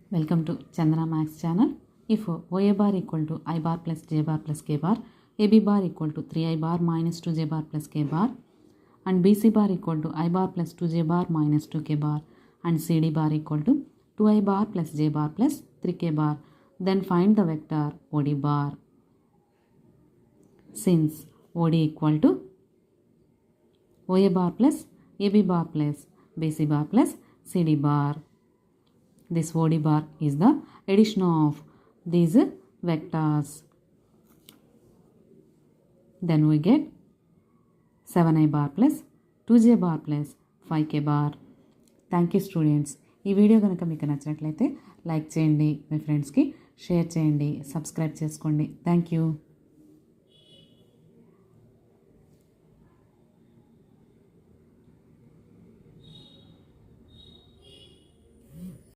Welcome to Chandana Max channel. If OA bar equal to I bar plus J bar plus K bar, AB bar equal to 3I bar minus 2J bar plus K bar, and BC bar equal to I bar plus 2J bar minus 2K bar, and CD bar equal to 2I bar plus J bar plus 3K bar, then find the vector OD bar. Since OD equal to OA bar plus AB bar plus BC bar plus CD bar. This OD bar is the addition of these vectors. Then we get 7I bar plus 2J bar plus 5K bar. Thank you students. ఈ video కనుక మీకు నచ్చినట్లయితే like చేయండి, మీ ఫ్రెండ్స్కి share చేయండి, subscribe చేసుకోండి. Thank you.